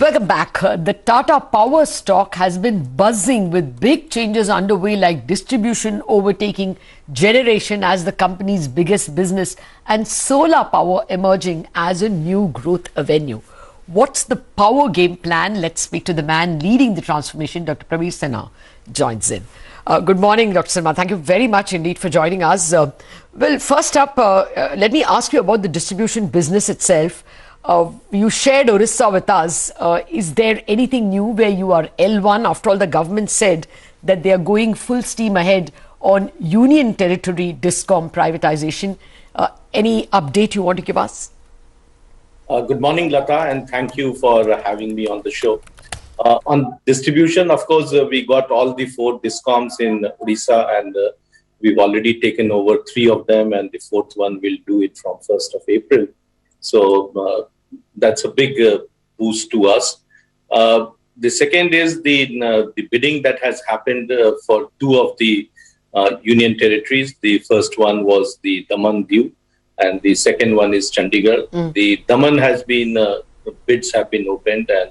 Welcome back. The Tata Power stock has been buzzing with big changes underway, like distribution overtaking generation as the company's biggest business and solar power emerging as a new growth avenue. What's the power game plan? Let's speak to the man leading the transformation. Dr. Praveer Sinha joins in. Good morning, Dr. Sinha. Thank you very much indeed for joining us. Well, first up, let me ask you about the distribution business itself. You shared Orissa with us. Is there anything new where you are L1? After all, the government said that they are going full steam ahead on Union Territory DISCOM privatization. Any update you want to give us? Good morning, Lata, and thank you for having me on the show. On distribution, of course, we got all the 4 DISCOMs in Orissa, and we've already taken over 3 of them, and the 4th one will do it from 1st of April. So that's a big boost to us. The second is the bidding that has happened for 2 of the union territories. The first one was the Daman Diu, and the second one is Chandigarh. The Daman has been, bids have been opened, and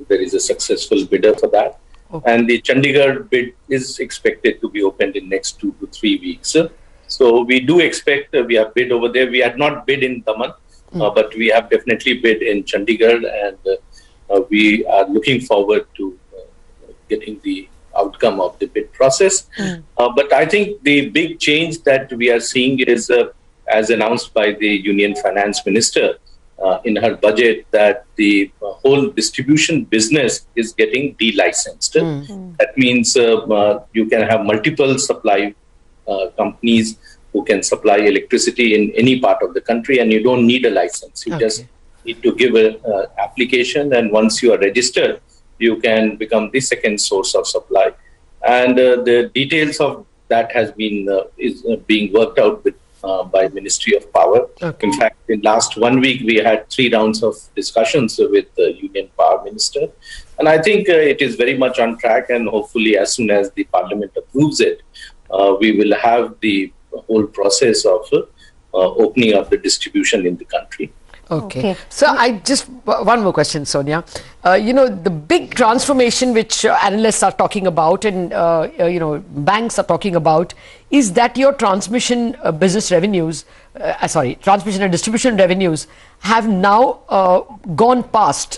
there is a successful bidder for that. Okay. And the Chandigarh bid is expected to be opened in next 2 to 3 weeks. So we do expect we have bid over there. We had not bid in Daman, but we have definitely bid in Chandigarh, and we are looking forward to getting the outcome of the bid process. But I think the big change that we are seeing is, as announced by the Union Finance Minister in her budget, that the whole distribution business is getting de-licensed. That means you can have multiple supply companies who can supply electricity in any part of the country, and you don't need a license. You just need to give an application, and once you are registered, you can become the second source of supply. And the details of that has been is being worked out with by Ministry of Power. In fact, in last 1 week, we had 3 rounds of discussions with the Union Power Minister. And I think it is very much on track, and hopefully as soon as the Parliament approves it, we will have the whole process of opening up the distribution in the country. Okay. So I just, one more question, Sonia. You know, the big transformation which analysts are talking about and, you know, banks are talking about is that your transmission business revenues, transmission and distribution revenues have now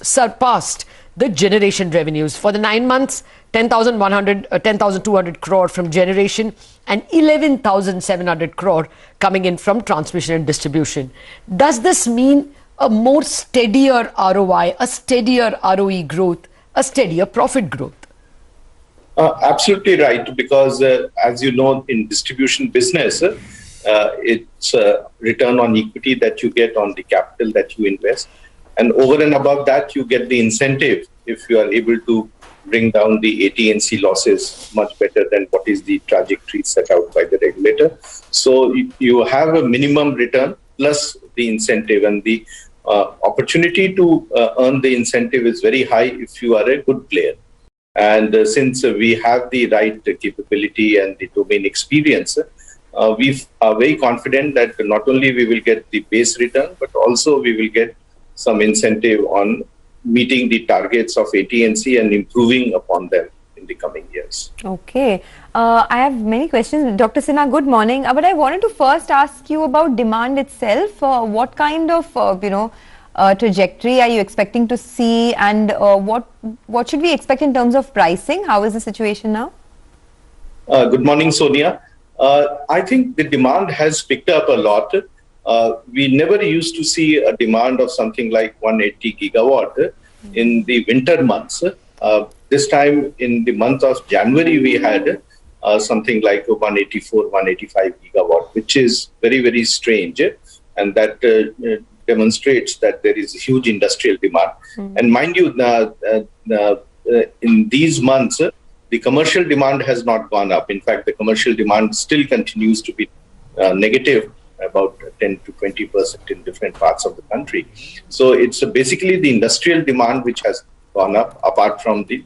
surpassed the generation revenues. For the 9 months, 10,200 crore from generation and 11,700 crore coming in from transmission and distribution. Does this mean a more steadier ROI, a steadier ROE growth, a steadier profit growth? Absolutely right, because as you know, in distribution business, it's a return on equity that you get on the capital that you invest. And over and above that, you get the incentive if you are able to bring down the AT&C losses much better than what is the trajectory set out by the regulator. So you have a minimum return plus the incentive, and the opportunity to earn the incentive is very high if you are a good player. And since we have the right capability and the domain experience, we are very confident that not only we will get the base return, but also we will get some incentive on meeting the targets of AT&C and improving upon them in the coming years. Okay. I have many questions. Dr. Sinha, good morning. But I wanted to first ask you about demand itself. What kind of, trajectory are you expecting to see, and what should we expect in terms of pricing? How is the situation now? Good morning, Sonia. I think the demand has picked up a lot. We never used to see a demand of something like 180 gigawatt in the winter months. This time in the month of January, we had something like 184, 185 gigawatt, which is very, very strange. And that demonstrates that there is huge industrial demand. And mind you, in these months, the commercial demand has not gone up. In fact, the commercial demand still continues to be negative, about 10 to 20% in different parts of the country. So it's basically the industrial demand which has gone up, apart from the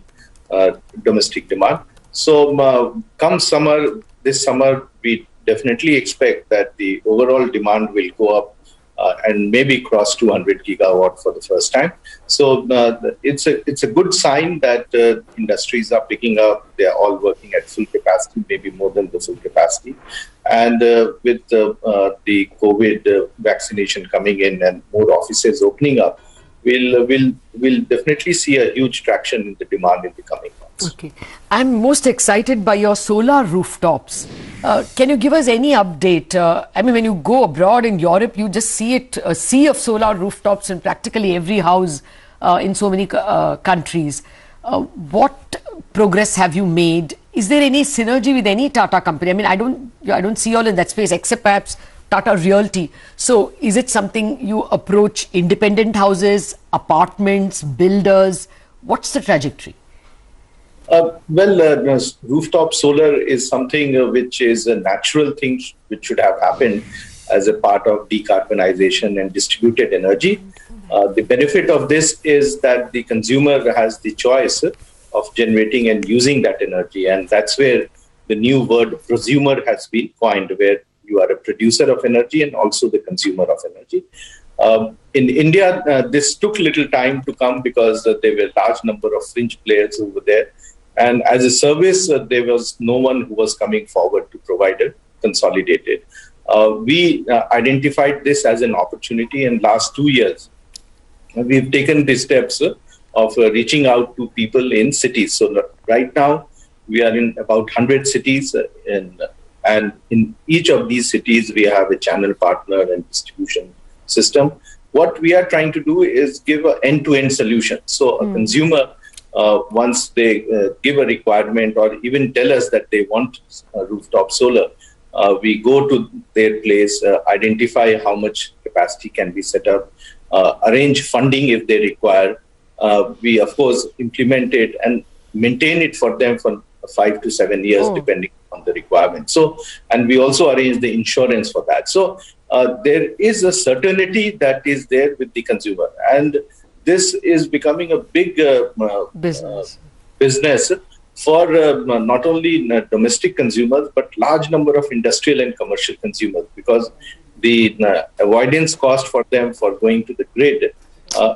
domestic demand. So come summer, this summer, we definitely expect that the overall demand will go up and maybe cross 200 gigawatt for the first time. So it's a good sign that industries are picking up. They are all working at full capacity, maybe more than the full capacity. And with the COVID vaccination coming in and more offices opening up, we'll definitely see a huge traction in the demand in the coming months. Okay. I'm most excited by your solar rooftops. Can you give us any update? I mean, when you go abroad in Europe, you just see a sea of solar rooftops in practically every house in so many countries. What progress have you made? Is there any synergy with any Tata company? I mean, I don't see all in that space except perhaps Tata Realty. So is it something you approach independent houses, builders? What's the trajectory? Rooftop solar is something which is a natural thing which should have happened as a part of decarbonization and distributed energy. The benefit of this is that the consumer has the choice of generating and using that energy. And that's where the new word prosumer has been coined, where you are a producer of energy and also the consumer of energy. In India, this took little time to come because there were a large number of fringe players over there. And as a service, there was no one who was coming forward to provide it consolidated. We identified this as an opportunity, and last 2 years, we've taken the steps of reaching out to people in cities. So right now, we are in about 100 cities, and in each of these cities, we have a channel partner and distribution system. What we are trying to do is give an end-to-end solution. So a consumer, once they give a requirement or even tell us that they want rooftop solar, we go to their place, identify how much capacity can be set up, arrange funding if they require. We, of course, implement it and maintain it for them for 5 to 7 years, depending on the requirement. So, and we also arrange the insurance for that. So there is a certainty that is there with the consumer. And this is becoming a big business for not only domestic consumers, but large number of industrial and commercial consumers, because the avoidance cost for them for going to the grid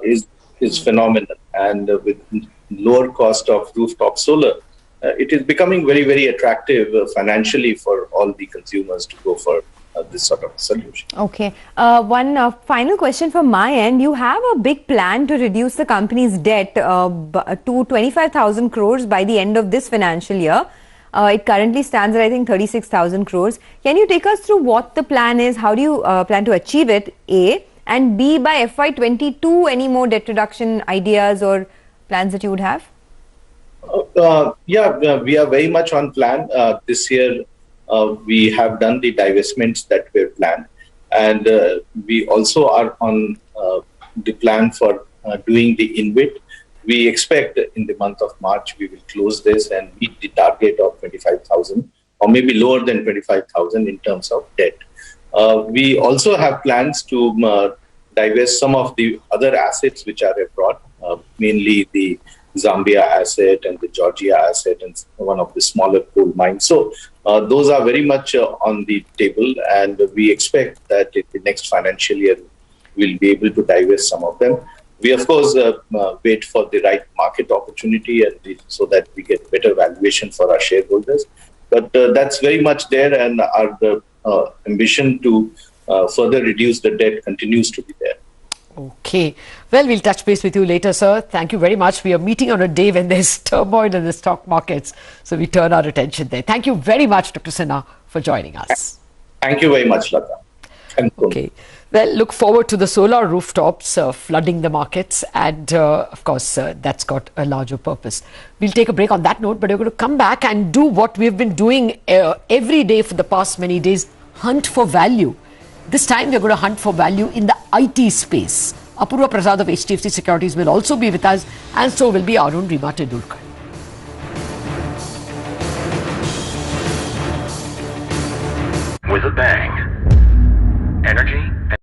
is phenomenal. And with lower cost of rooftop solar, it is becoming very, very attractive financially for all the consumers to go for this sort of solution. Okay. One final question from my end. You have a big plan to reduce the company's debt to 25,000 crores by the end of this financial year. It currently stands at, I think, 36,000 crores. Can you take us through what the plan is? How do you plan to achieve it, A? And B, by FY22, any more debt reduction ideas or plans that you would have? We are very much on plan. This year, we have done the divestments that were planned. And we also are on the plan for doing the InvIT. We expect in the month of March, we will close this and meet the target of 25,000 or maybe lower than 25,000 in terms of debt. We also have plans to divest some of the other assets which are abroad, mainly the Zambia asset and the Georgia asset and one of the smaller coal mines. So those are very much on the table, and we expect that in the next financial year, we'll be able to divest some of them. We, of course, wait for the right market opportunity and so that we get better valuation for our shareholders. But that's very much there, and our ambition to further reduce the debt continues to be there. Okay. Well, we'll touch base with you later, sir. Thank you very much. We are meeting on a day when there's turmoil in the stock markets, so we turn our attention there. Thank you very much, Dr. Sinha, for joining us. Thank you very much, Lata. Okay. Well, look forward to the solar rooftops flooding the markets, and of course, that's got a larger purpose. We'll take a break on that note, but we're going to come back and do what we've been doing every day for the past many days, hunt for value. This time, we're going to hunt for value in the IT space. Apurva Prasad of HDFC Securities will also be with us, and so will be our own Rima Tendulkar.